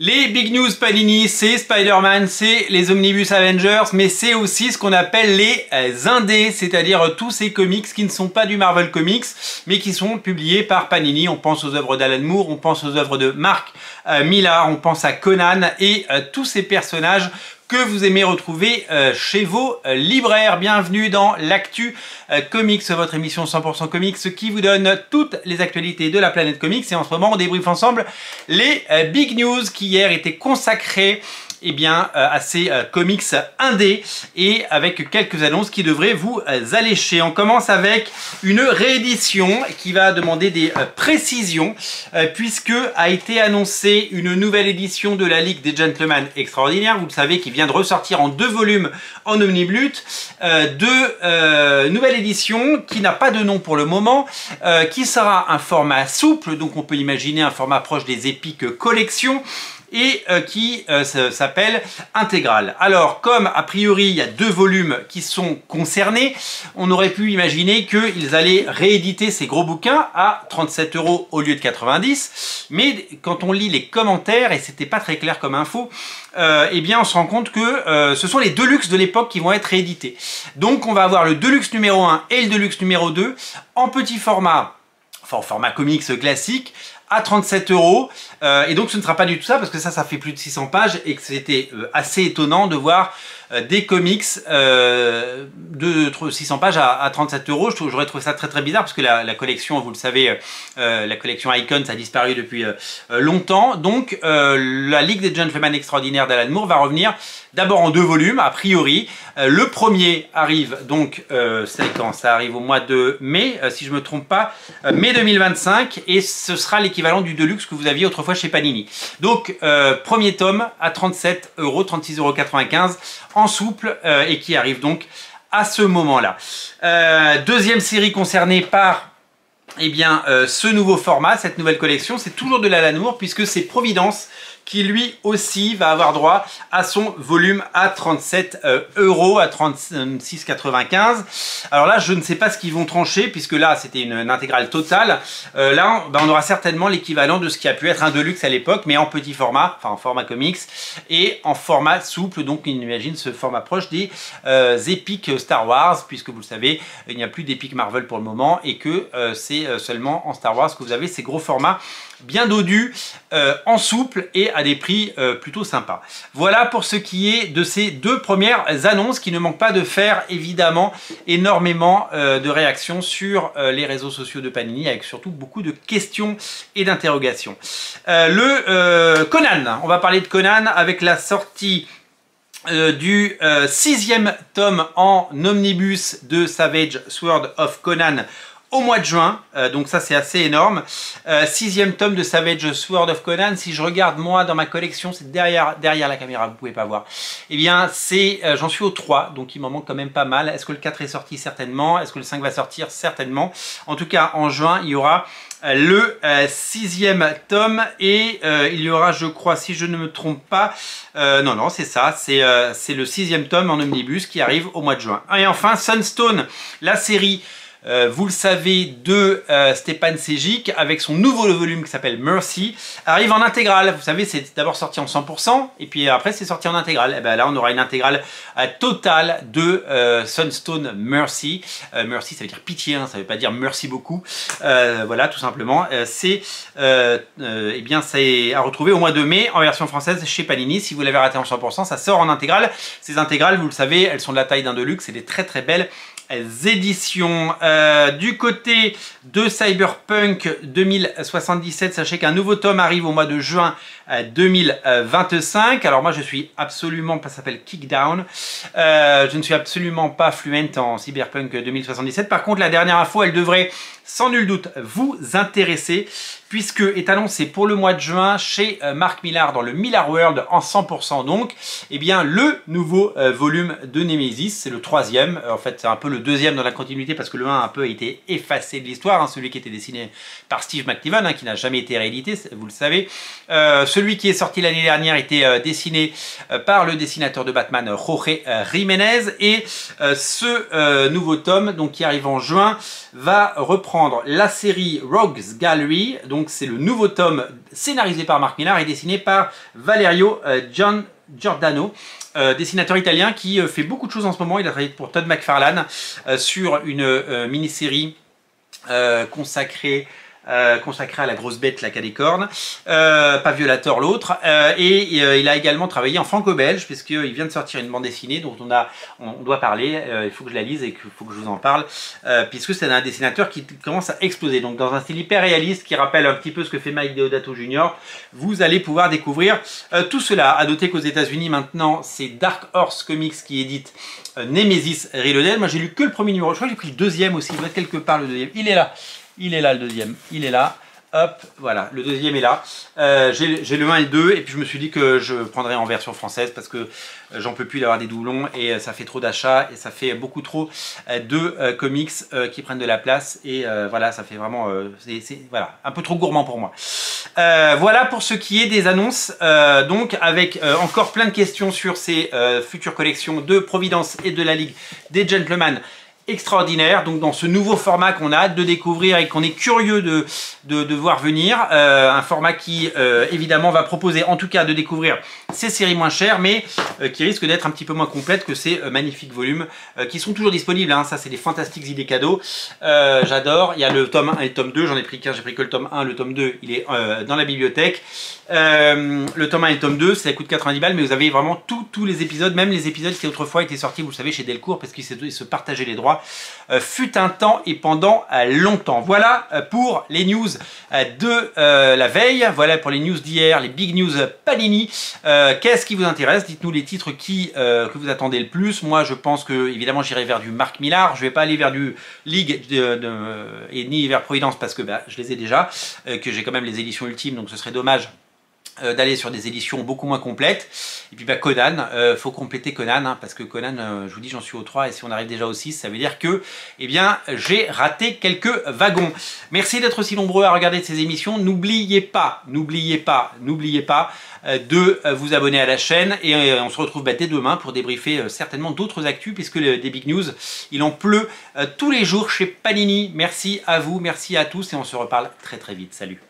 Les Big News Panini, c'est Spider-Man, c'est les Omnibus Avengers, mais c'est aussi ce qu'on appelle les indés, c'est-à-dire tous ces comics qui ne sont pas du Marvel Comics, mais qui sont publiés par Panini. On pense aux œuvres d'Alan Moore, on pense aux œuvres de Mark Millar, on pense à Conan et tous ces personnages que vous aimez retrouver chez vos libraires. Bienvenue dans l'Actu Comics, votre émission 100% Comics qui vous donne toutes les actualités de la planète comics. Et en ce moment, on débriefe ensemble les Big News qui hier étaient consacrés à ces comics indés et avec quelques annonces qui devraient vous allécher. On commence avec une réédition qui va demander des précisions puisque a été annoncée une nouvelle édition de la Ligue des Gentlemen Extraordinaires. Vous le savez, qui vient de ressortir en 2 volumes en omniblut. Nouvelle édition qui n'a pas de nom pour le moment, qui sera un format souple, donc on peut imaginer un format proche des épiques collections, et qui s'appelle Intégral. Alors, comme a priori il y a 2 volumes qui sont concernés, on aurait pu imaginer qu'ils allaient rééditer ces gros bouquins à 37 € au lieu de 90, mais quand on lit les commentaires, et c'était pas très clair comme info, on se rend compte que ce sont les Deluxe de l'époque qui vont être réédités. Donc on va avoir le Deluxe numéro 1 et le Deluxe numéro 2 en petit format, enfin en format comics classique, à 37 €, et donc ce ne sera pas du tout ça parce que ça fait plus de 600 pages et que c'était assez étonnant de voir des comics de 600 pages à 37 €. J'aurais trouvé ça très bizarre parce que la collection, vous le savez, la collection Icons a disparu depuis longtemps. Donc la Ligue des Gentlemen Extraordinaires d'Alan Moore va revenir d'abord en 2 volumes a priori. Le premier arrive donc, c'est quand ça arrive au mois de mai, si je me trompe pas, mai 2025, et ce sera l'équivalent du Deluxe que vous aviez autrefois chez Panini. Donc premier tome à 37 €, 36,95 € en souple, et qui arrive donc à ce moment-là. Deuxième série concernée par ce nouveau format, cette nouvelle collection, c'est toujours de l'Alan Moore puisque c'est Providence qui lui aussi va avoir droit à son volume à 37 €, à 36,95 €. Alors là, je ne sais pas ce qu'ils vont trancher, puisque là, c'était une intégrale totale. Là, on aura certainement l'équivalent de ce qui a pu être un Deluxe à l'époque, mais en petit format, enfin en format comics, et en format souple. Donc, on imagine ce format proche des épiques Star Wars, puisque vous le savez, il n'y a plus d'épiques Marvel pour le moment, et que c'est seulement en Star Wars que vous avez ces gros formats bien dodus, en souple et à des prix plutôt sympas. Voilà pour ce qui est de ces 2 premières annonces qui ne manquent pas de faire évidemment énormément de réactions sur les réseaux sociaux de Panini, avec surtout beaucoup de questions et d'interrogations. Conan, on va parler de Conan avec la sortie du 6e tome en omnibus de Savage Sword of Conan au mois de juin, donc ça c'est assez énorme. 6e tome de Savage Sword of Conan. Si je regarde moi dans ma collection, c'est derrière la caméra, vous pouvez pas voir. J'en suis au 3, donc il m'en manque quand même pas mal. Est-ce que le 4 est sorti? Certainement. Est-ce que le 5 va sortir? Certainement. En tout cas, en juin, il y aura le 6e tome et il y aura, je crois, si je ne me trompe pas, non, c'est ça, c'est le 6e tome en omnibus qui arrive au mois de juin. Et enfin, Sunstone, la série, vous le savez, de Stjepan Sejic, avec son nouveau volume qui s'appelle Mercy, arrive en intégrale. Vous savez, c'est d'abord sorti en 100% et puis après c'est sorti en intégrale. Et là on aura une intégrale totale de Sunstone Mercy. Mercy, ça veut dire pitié, hein, ça veut pas dire merci beaucoup. Voilà, tout simplement. C'est à retrouver au mois de mai en version française chez Panini. Si vous l'avez raté en 100%, ça sort en intégrale. Ces intégrales, vous le savez, elles sont de la taille d'un Deluxe. C'est des très belles éditions. Du côté de Cyberpunk 2077, sachez qu'un nouveau tome arrive au mois de juin 2025. Alors moi je suis absolument pas, ça s'appelle Kickdown, je ne suis absolument pas fluent en Cyberpunk 2077. Par contre, la dernière info, elle devrait sans nul doute vous intéresser, puisque est annoncé pour le mois de juin chez Mark Millar dans le Millar World en 100% donc, le nouveau volume de Nemesis. C'est le 3e, en fait c'est un peu le 2e dans la continuité parce que le 1 a un peu été effacé de l'histoire, hein, celui qui était dessiné par Steve McNiven, hein, qui n'a jamais été réédité, vous le savez. Celui qui est sorti l'année dernière était dessiné par le dessinateur de Batman Jorge Jiménez, et ce nouveau tome donc qui arrive en juin va reprendre reprendre la série Rogues Gallery, donc c'est le nouveau tome scénarisé par Mark Millar et dessiné par Valerio Giordano, dessinateur italien qui fait beaucoup de choses en ce moment. Il a travaillé pour Todd McFarlane sur une mini-série consacrée à la grosse bête là qui a des cornes, pas Violator l'autre, il a également travaillé en franco-belge puisqu'il vient de sortir une bande dessinée dont on doit parler, il faut que je la lise et qu'il faut que je vous en parle, puisque c'est un dessinateur qui commence à exploser, donc dans un style hyper réaliste qui rappelle un petit peu ce que fait Mike Deodato Jr. Vous allez pouvoir découvrir tout cela. À noter qu'aux États-Unis maintenant c'est Dark Horse Comics qui édite Nemesis Reloaded. Moi j'ai lu que le premier numéro, je crois que j'ai pris le deuxième aussi, il doit être quelque part le deuxième, il est là. Il est là le deuxième, il est là, hop, voilà, le deuxième est là. J'ai le 1 et le 2 et puis je me suis dit que je prendrais en version française parce que j'en peux plus d'avoir des doublons et ça fait trop d'achats et ça fait beaucoup trop de comics qui prennent de la place et voilà, ça fait vraiment, voilà, un peu trop gourmand pour moi. Voilà pour ce qui est des annonces, donc avec encore plein de questions sur ces futures collections de Providence et de la Ligue des Gentlemen extraordinaire, donc dans ce nouveau format qu'on a hâte de découvrir et qu'on est curieux de voir venir, un format qui évidemment va proposer en tout cas de découvrir ces séries moins chères mais qui risque d'être un petit peu moins complètes que ces magnifiques volumes qui sont toujours disponibles, hein. Ça c'est des fantastiques idées cadeaux, j'adore. Il y a le tome 1 et le tome 2, j'en ai pris qu'un, j'ai pris que le tome 1, le tome 2 il est dans la bibliothèque. Le tome 1 et le tome 2 ça coûte 90 balles mais vous avez vraiment tous les épisodes, même les épisodes qui autrefois étaient sortis vous le savez chez Delcourt parce qu'ils se partageaient les droits, fut un temps et pendant longtemps. Voilà pour les news de la veille, voilà pour les news d'hier, les big news Panini. Qu'est-ce qui vous intéresse? Dites-nous les titres que vous attendez le plus. Moi je pense que évidemment j'irai vers du Mark Millar, je vais pas aller vers du League et ni vers Providence parce que je les ai déjà, que j'ai quand même les éditions ultimes donc ce serait dommage d'aller sur des éditions beaucoup moins complètes. Et puis Conan, faut compléter Conan, hein, parce que Conan, je vous dis, j'en suis au 3, et si on arrive déjà au 6, ça veut dire que, eh bien, j'ai raté quelques wagons. Merci d'être aussi nombreux à regarder ces émissions. N'oubliez pas de vous abonner à la chaîne, et on se retrouve dès demain pour débriefer certainement d'autres actus, puisque des big news, il en pleut tous les jours chez Panini. Merci à vous, merci à tous, et on se reparle très très vite. Salut!